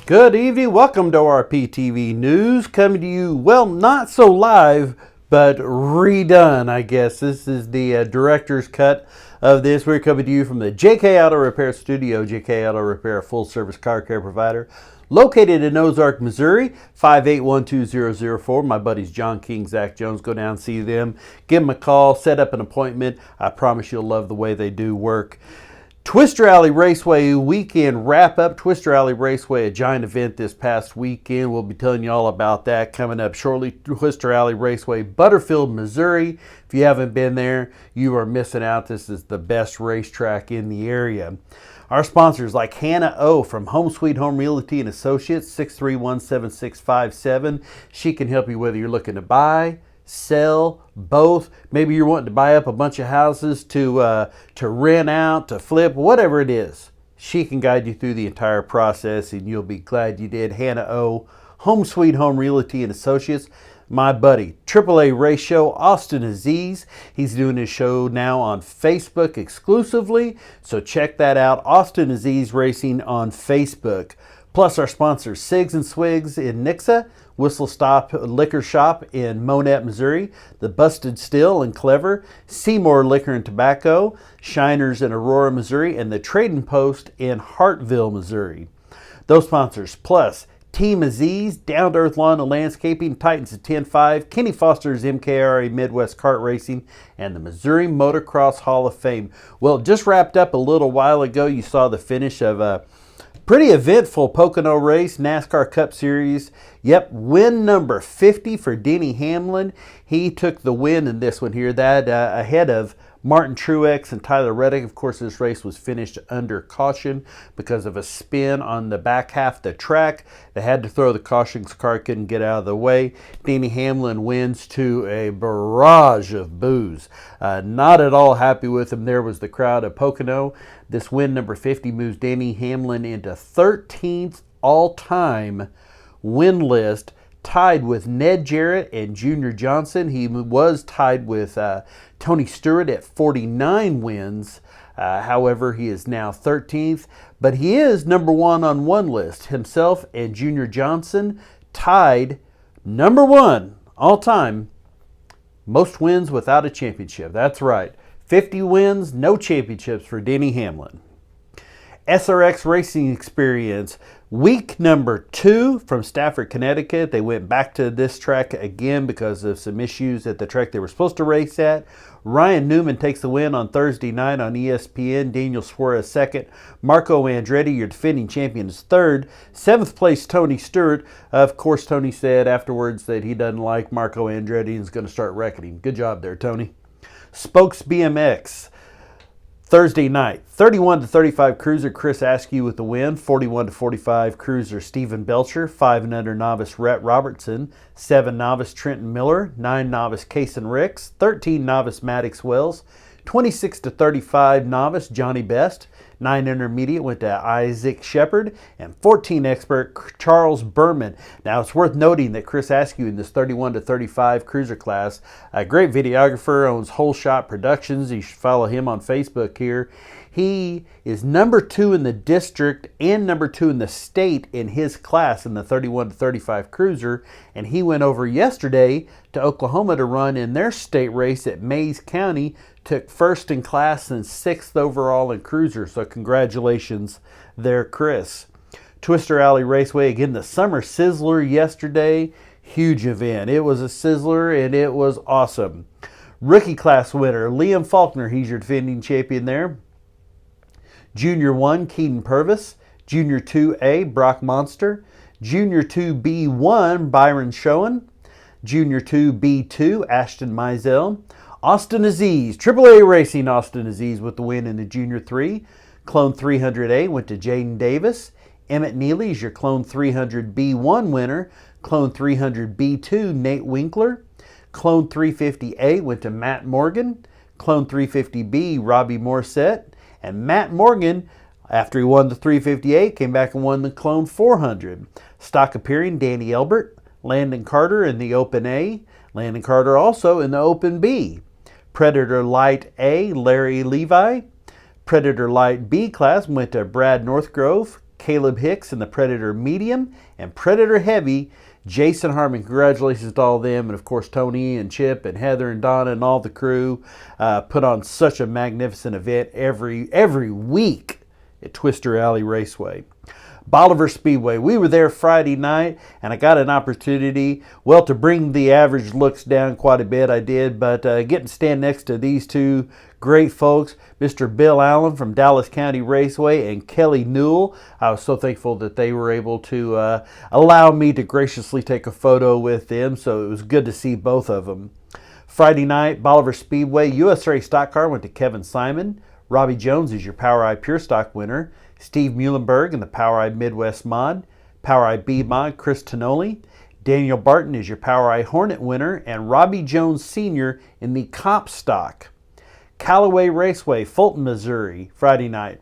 Good evening. Welcome to RPTV News. Coming to you, well, not so live, but redone, I guess. This is the director's cut of this. We're coming to you from the JK Auto Repair Studio. JK Auto Repair, a full-service car care provider located in Ozark, Missouri, 5812004. My buddies John King, Zach Jones. Go down and see them. Give them a call. Set up an appointment. I promise you'll love the way they do work. Twister Alley Raceway weekend wrap up. Twister Alley Raceway, a giant event this past weekend. We'll be telling you all about that coming up shortly. Twister Alley Raceway, Butterfield, Missouri. If you haven't been there, you are missing out. This is the best racetrack in the area. Our sponsors like Hannah O from Home Sweet Home Realty and Associates, 631-7657. She can help you whether you're looking to buy, sell, both. Maybe you're wanting to buy up a bunch of houses to rent out, to flip, whatever it is. She can guide you through the entire process, and you'll be glad you did. Hannah O, Home Sweet Home Realty and Associates. My buddy, AAA Race Show, Austin Aziz. He's doing his show now on Facebook exclusively, so check that out. Austin Aziz Racing on Facebook. Plus our sponsors, Sigs and Swigs in Nixa, Whistle Stop Liquor Shop in Monette, Missouri, The Busted Still in Clever, Seymour Liquor and Tobacco, Shiners in Aurora, Missouri, and The Trading Post in Hartville, Missouri. Those sponsors, plus Team Aziz, Down to Earth Lawn and Landscaping, Titans at 10-5, Kenny Foster's MKRA Midwest Kart Racing, and the Missouri Motocross Hall of Fame. Well, it just wrapped up a little while ago. You saw the finish of a pretty eventful Pocono race, NASCAR Cup Series. Yep, win number 50 for Denny Hamlin. He took the win in this one here, that ahead of Martin Truex and Tyler Reddick. Of course, this race was finished under caution because of a spin on the back half of the track. They had to throw the caution because the car couldn't get out of the way. Denny Hamlin wins to a barrage of boos. Not at all happy with him. There was the crowd of Pocono. This win number 50 moves Denny Hamlin into 13th all-time win list, tied with Ned Jarrett and Junior Johnson. He was tied with Tony Stewart at 49 wins. However, he is now 13th, but he is number one on one list. Himself and Junior Johnson tied number one all time, most wins without a championship. That's right, 50 wins, no championships for Denny Hamlin. SRX Racing Experience, week number 2 from Stafford, Connecticut. They went back to this track again because of some issues at the track they were supposed to race at. Ryan Newman takes the win on Thursday night on ESPN. Daniel Suarez second. Marco Andretti, your defending champion, is third. 7th place, Tony Stewart. Of course, Tony said afterwards that he doesn't like Marco Andretti and is going to start reckoning. Good job there, Tony. Spokes BMX. Thursday night, 31-35 cruiser Chris Askew with the win, 41-45 cruiser Stephen Belcher, 5 and under novice Rhett Robertson, 7 novice Trenton Miller, 9 novice Kaysen Ricks, 13 novice Maddox Wells, 26-35 novice Johnny Best, 9 intermediate went to Isaac Shepard, and 14 expert Charles Berman. Now it's worth noting that Chris Askew in this 31-35 cruiser class, a great videographer, owns Whole Shot Productions. You should follow him on Facebook here. He is number 2 in the district and number 2 in the state in his class in the 31-35 cruiser, and he went over yesterday to Oklahoma to run in their state race at Mays County, took first in class and 6th overall in cruiser, so congratulations there, Chris. Twister Alley Raceway, again, the Summer Sizzler yesterday, huge event. It was a sizzler and it was awesome. Rookie class winner, Liam Faulkner, he's your defending champion there. Junior 1, Keaton Purvis. Junior 2A, Brock Monster. Junior 2B1, Byron Schoen. Junior 2B2, Ashton Mizell. Austin Aziz, AAA Racing Austin Aziz with the win in the Junior 3. Clone 300A went to Jaden Davis. Emmett Neely is your Clone 300B1 winner. Clone 300B2, Nate Winkler. Clone 350A went to Matt Morgan. Clone 350B, Robbie Morissette. And Matt Morgan, after he won the 358, came back and won the Clone 400. Stock appearing, Danny Elbert, Landon Carter in the Open A. Landon Carter also in the Open B. Predator Light A, Larry Levi. Predator Light B class went to Brad Northgrove, Caleb Hicks in the Predator Medium, and Predator Heavy, Jason Harmon. Congratulations to all of them, and of course Tony and Chip and Heather and Donna and all the crew put on such a magnificent event every week at Twister Alley Raceway. Bolivar Speedway. We were there Friday night, and I got an opportunity, well, to bring the average looks down quite a bit. I did, but getting to stand next to these two great folks, Mr. Bill Allen from Dallas County Raceway and Kelly Newell. I was so thankful that they were able to allow me to graciously take a photo with them, so it was good to see both of them. Friday night, Bolivar Speedway, USA Stock Car went to Kevin Simon. Robbie Jones is your POWRi Pure Stock winner. Steve Muhlenberg in the POWRi Midwest Mod. POWRi B Mod, Chris Tonoli. Daniel Barton is your POWRi Hornet winner. And Robbie Jones Sr. in the Comp Stock. Callaway Raceway, Fulton, Missouri, Friday night.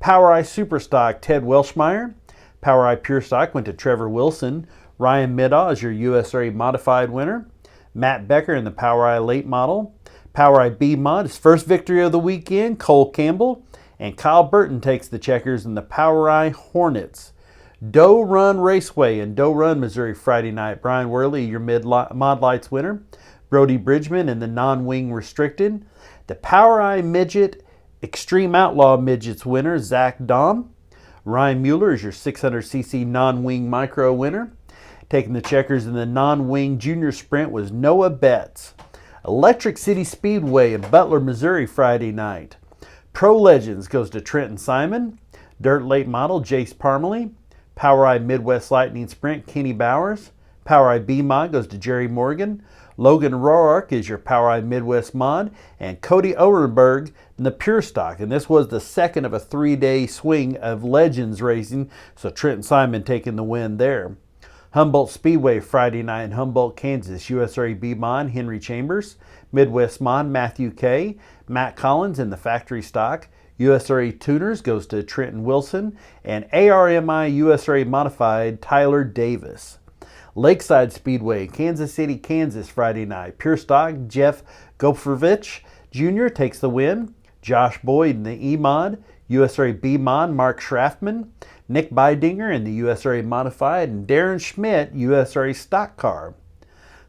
POWRi Superstock, Ted Welshmeyer. POWRi Pure Stock went to Trevor Wilson. Ryan Middaugh is your USA Modified winner. Matt Becker in the POWRi Late Model. POWRi B Mod, his first victory of the weekend, Cole Campbell. And Kyle Burton takes the checkers in the POWRi Hornets. Doe Run Raceway in Doe Run, Missouri, Friday night. Brian Worley, your Mod Lights winner. Brody Bridgman in the Non-Wing Restricted. The POWRi Midget Extreme Outlaw Midgets winner, Zach Dahm. Ryan Mueller is your 600cc Non-Wing Micro winner. Taking the checkers in the Non-Wing Junior Sprint was Noah Betts. Electric City Speedway in Butler, Missouri, Friday night. Pro Legends goes to Trenton Simon. Dirt Late Model, Jace Parmalee. POWRi Midwest Lightning Sprint, Kenny Bowers. POWRi B Mod goes to Jerry Morgan. Logan Roark is your POWRi Midwest Mod. And Cody Orenberg in the Pure Stock. And this was the second of a 3-day swing of Legends racing. So Trenton Simon taking the win there. Humboldt Speedway Friday night in Humboldt, Kansas. USA B Mod, Henry Chambers. Midwest Mod, Matthew Kay. Matt Collins in the Factory Stock. USA Tuners goes to Trenton Wilson. And ARMI USA Modified, Tyler Davis. Lakeside Speedway, Kansas City, Kansas, Friday night. Pure Stock, Jeff Gopfervich Jr. takes the win. Josh Boyd in the E-Mod. USA B Mod, Mark Schraftman. Nick Bidinger in the USA Modified. And Darren Schmidt, USA Stock Car.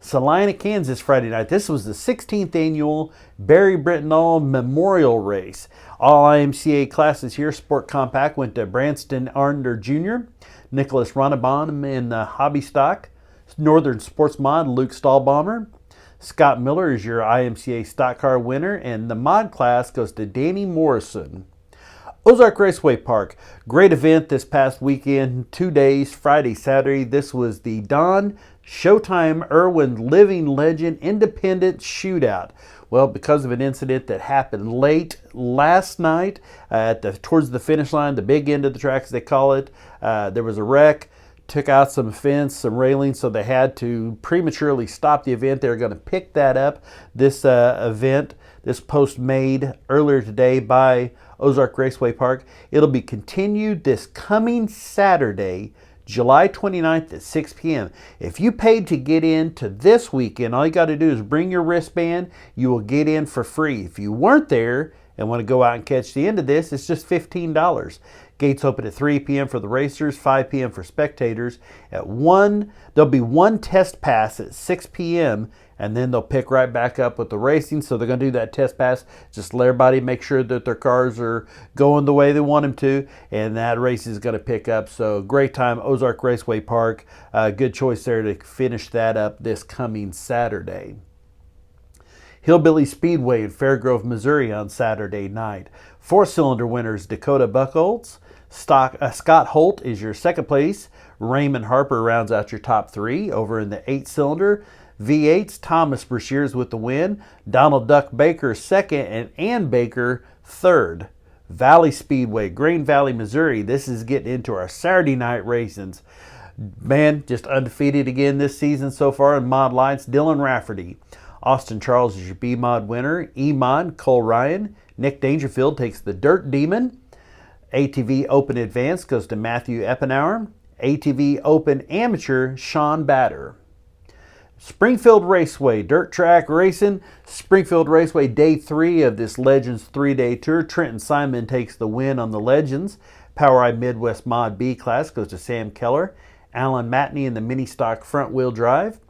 Salina, Kansas, Friday night. This was the 16th annual Barry Brittenall Memorial Race. All IMCA classes here. Sport Compact went to Branston Arnder Jr. Nicholas Ronnebaum in the Hobby Stock. Northern Sports Mod, Luke Stahlbomber. Scott Miller is your IMCA Stock Car winner. And the Mod class goes to Danny Morrison. Ozark Raceway Park. Great event this past weekend. 2 days, Friday, Saturday. This was the Don Showtime Irwin Living Legend Independent Shootout. Well, because of an incident that happened late last night towards the finish line, the big end of the track as they call it, there was a wreck, took out some fence, some railings, so they had to prematurely stop the event. They were going to pick that up, this event, this post made earlier today by Ozark Raceway Park. It'll be continued this coming Saturday, July 29th at 6 p.m. If you paid to get in to this weekend, all you got to do is bring your wristband. You will get in for free. If you weren't there and want to go out and catch the end of this, it's just $15. Gates open at 3 p.m. for the racers, 5 p.m. for spectators. There'll be one test pass at 6 p.m. and then they'll pick right back up with the racing. So they're going to do that test pass, just let everybody make sure that their cars are going the way they want them to, and that race is going to pick up. So great time, Ozark Raceway Park. Good choice there to finish that up this coming Saturday. Hillbilly Speedway in Fairgrove, Missouri on Saturday night. 4-cylinder winners Dakota Buchholz. Scott Holt is your second place. Raymond Harper rounds out your top 3. Over in the 8-cylinder V8s, Thomas Brashears with the win. Donald Duck Baker second, and Ann Baker third. Valley Speedway, Green Valley, Missouri. This is getting into our Saturday night racings. Man, just undefeated again this season so far in Mod Lights. Dylan Rafferty. Austin Charles is your B-Mod winner. E-Mod, Cole Ryan. Nick Dangerfield takes the Dirt Demon. ATV Open Advanced goes to Matthew Eppenauer. ATV Open Amateur, Sean Batter. Springfield Raceway, dirt track racing. Springfield Raceway, day 3 of this Legends 3-day tour. Trenton Simon takes the win on the Legends. POWRi Midwest Mod B class goes to Sam Keller. Alan Matney in the mini stock front wheel drive.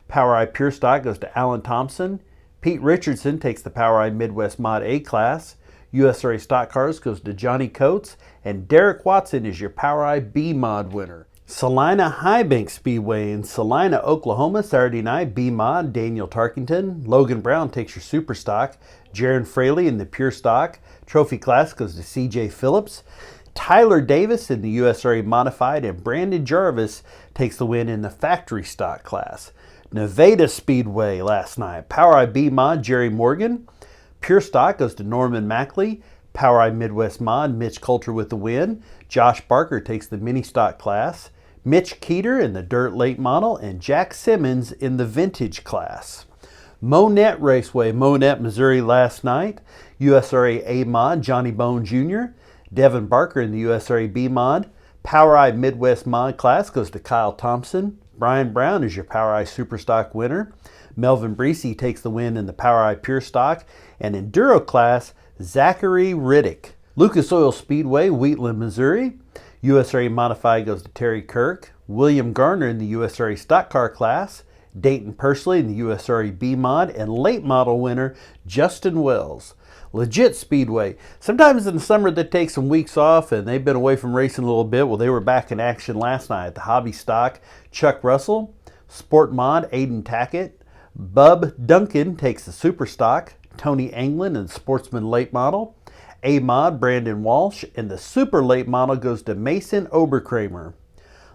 POWRi Pure Stock goes to Alan Thompson. Pete Richardson takes the POWRi Midwest Mod A class. USRA Stock Cars goes to Johnny Coates. And Derek Watson is your POWRi B Mod winner. Salina High Bank Speedway in Salina, Oklahoma, Saturday night, B Mod, Daniel Tarkington. Logan Brown takes your Super Stock. Jaron Fraley in the Pure Stock. Trophy class goes to CJ Phillips. Tyler Davis in the USRA Modified, and Brandon Jarvis takes the win in the Factory Stock class. Nevada Speedway last night, POWRi B Mod, Jerry Morgan. Pure Stock goes to Norman Mackley. POWRi Midwest Mod, Mitch Coulter with the win. Josh Barker takes the mini stock class. Mitch Keeter in the Dirt Late Model, and Jack Simmons in the Vintage class. Monette Raceway, Monette, Missouri last night. USRA A Mod, Johnny Bone Jr. Devin Barker in the USRA B Mod. POWRi Midwest Mod class goes to Kyle Thompson. Brian Brown is your POWRi Superstock winner. Melvin Breesy takes the win in the POWRi Pure Stock. And Enduro class, Zachary Riddick. Lucas Oil Speedway, Wheatland, Missouri. USRA Modified goes to Terry Kirk. William Garner in the USRA Stock Car class. Dayton Pursley in the USRA B Mod. And late model winner, Justin Wells. Legit Speedway. Sometimes in the summer they take some weeks off and they've been away from racing a little bit. Well, they were back in action last night at the Hobby Stock. Chuck Russell. Sport Mod, Aiden Tackett. Bub Duncan takes the Super Stock. Tony Anglin in the Sportsman Late Model. A Mod, Brandon Walsh. And the Super Late Model goes to Mason Oberkramer.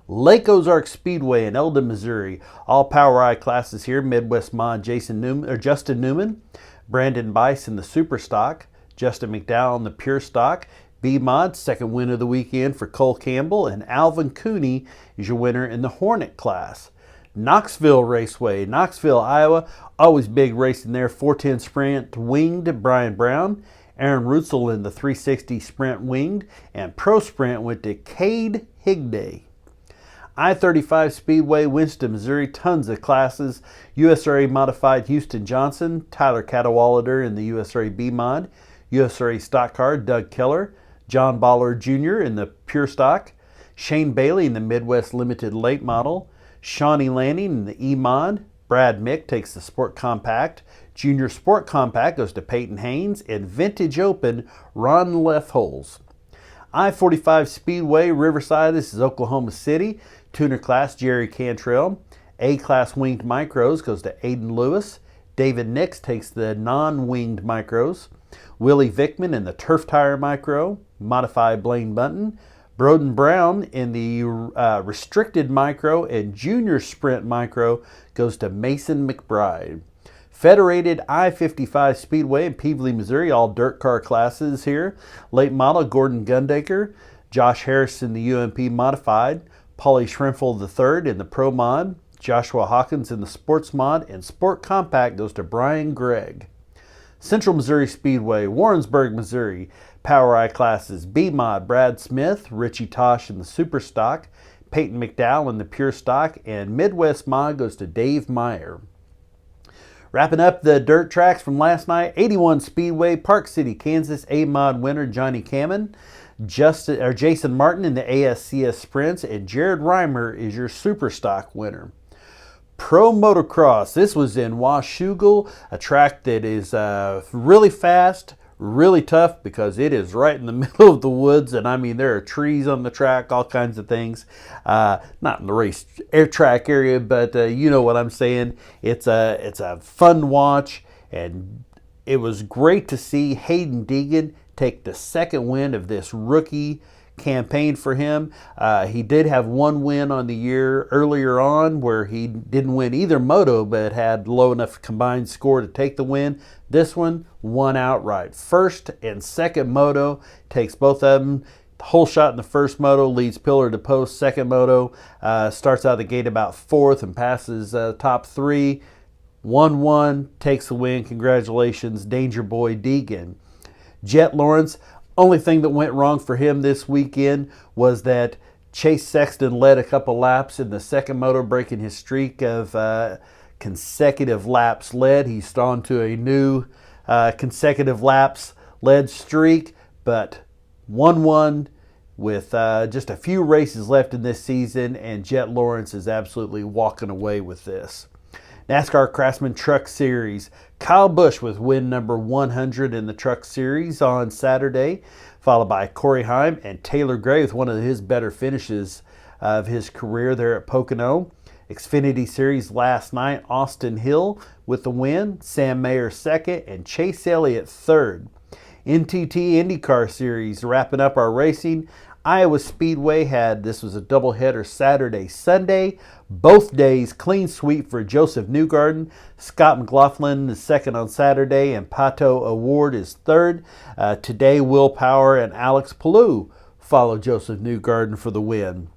Lake Ozark Speedway in Eldon, Missouri. All POWRi classes here. Midwest Mod, Justin Newman. Brandon Bice in the Super Stock. Justin McDowell in the Pure Stock. B Mod, second win of the weekend for Cole Campbell. And Alvin Cooney is your winner in the Hornet class. Knoxville Raceway, Knoxville, Iowa. Always big racing there. 410 Sprint Winged, Brian Brown. Aaron Rutzel in the 360 Sprint Winged. And Pro Sprint went to Cade Higday. I-35 Speedway, Winston, Missouri, tons of classes. USRA Modified, Houston Johnson. Tyler Cadwallader in the USRA B Mod. USRA Stock Car, Doug Keller. John Baller Jr. in the Pure Stock. Shane Bailey in the Midwest Limited Late Model. Shawnee Lanning in the E Mod. Brad Mick takes the Sport Compact. Junior Sport Compact goes to Peyton Haynes. And Vintage Open, Ron Lefholes. I-45 Speedway, Riverside, this is Oklahoma City. Tuner class, Jerry Cantrell. A-class winged micros goes to Aiden Lewis. David Nix takes the non-winged micros. Willie Vickman in the Turf Tire micro. Modified Blaine Bunton. Broden Brown in the restricted micro, and Junior Sprint micro goes to Mason McBride. Federated I-55 Speedway in Peevely, Missouri, all dirt car classes here. Late model, Gordon Gundaker. Josh Harris in the UMP Modified. Paulie Schrenfel III in the Pro Mod. Joshua Hawkins in the Sports Mod. And Sport Compact goes to Brian Gregg. Central Missouri Speedway, Warrensburg, Missouri. POWRi classes, B Mod, Brad Smith. Richie Tosh in the Super Stock. Peyton McDowell in the Pure Stock. And Midwest Mod goes to Dave Meyer. Wrapping up the dirt tracks from last night, 81 Speedway, Park City, Kansas, A-Mod winner Johnny Kamen. Jason Martin in the ASCS Sprints, and Jared Reimer is your Super Stock winner. Pro Motocross, this was in Washougal, a track that is really fast, really tough because it is right in the middle of the woods, and I mean there are trees on the track, all kinds of things. Not in the race air track area, but you know what I'm saying. It's a fun watch, and it was great to see Hayden Deegan take the second win of this rookie campaign for him. He did have one win on the year earlier on where he didn't win either moto but had low enough combined score to take the win. This one won outright. First and second moto, takes both of them. The whole shot in the first moto, leads pillar to post. Second moto, starts out the gate about fourth and passes top three. 1-1, takes the win. Congratulations, Danger Boy Deegan. Jet Lawrence, only thing that went wrong for him this weekend was that Chase Sexton led a couple laps in the second moto, breaking his streak of consecutive laps led. He's on to a new consecutive laps led streak, but 1-1, with just a few races left in this season, and Jet Lawrence is absolutely walking away with this. NASCAR Craftsman Truck Series. Kyle Busch with win number 100 in the Truck Series on Saturday, followed by Corey Heim and Taylor Gray with one of his better finishes of his career there at Pocono. Xfinity Series last night, Austin Hill with the win, Sam Mayer second, and Chase Elliott third. NTT IndyCar Series wrapping up our racing. Iowa Speedway this was a doubleheader Saturday, Sunday. Both days clean sweep for Joseph Newgarden. Scott McLaughlin is second on Saturday, and Pato O'Ward is third. Today, Will Power and Alex Palou follow Joseph Newgarden for the win.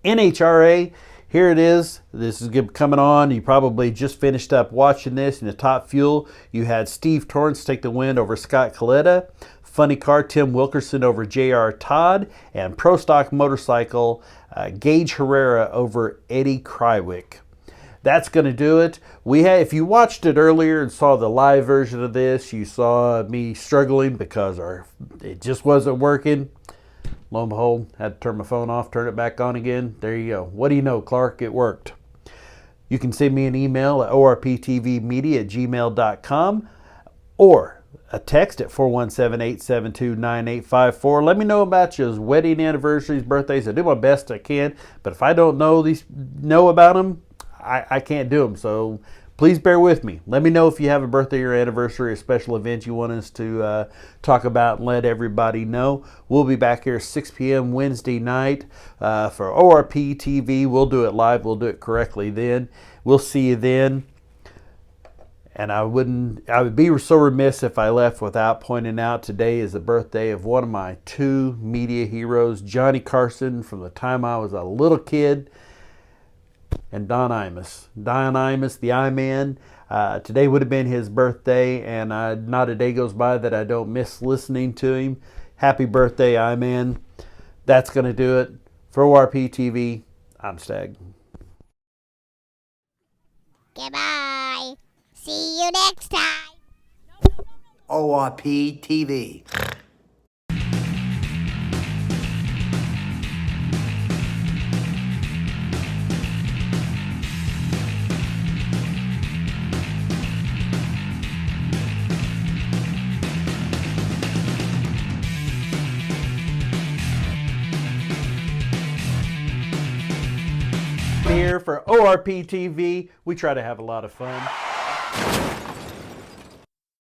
NHRA, here it is. This is coming on. You probably just finished up watching this. In the Top Fuel, you had Steve Torrence take the win over Scott Coletta. Funny Car, Tim Wilkerson over J.R. Todd. And Pro Stock Motorcycle, Gage Herrera over Eddie Krywick. That's going to do it. If you watched it earlier and saw the live version of this, you saw me struggling because it just wasn't working. Lo and behold, had to turn my phone off, turn it back on again. There you go. What do you know, Clark? It worked. You can send me an email at orptvmedia@gmail.com or a text at 417-872-9854. Let me know about your wedding anniversaries, birthdays. I do my best I can, but if I don't know about them, I can't do them. So please bear with me. Let me know if you have a birthday or anniversary, a special event you want us to talk about and let everybody know. We'll be back here 6 p.m. Wednesday night for ORP TV. We'll do it live. We'll do it correctly then. We'll see you then. And I would be so remiss if I left without pointing out today is the birthday of one of my two media heroes, Johnny Carson, from the time I was a little kid, and Don Imus. Don Imus, the I-Man. Today would have been his birthday, and not a day goes by that I don't miss listening to him. Happy birthday, I-Man. That's going to do it. For ORP TV, I'm Stag. Goodbye. See you next time. ORP TV. Here for ORP TV, we try to have a lot of fun.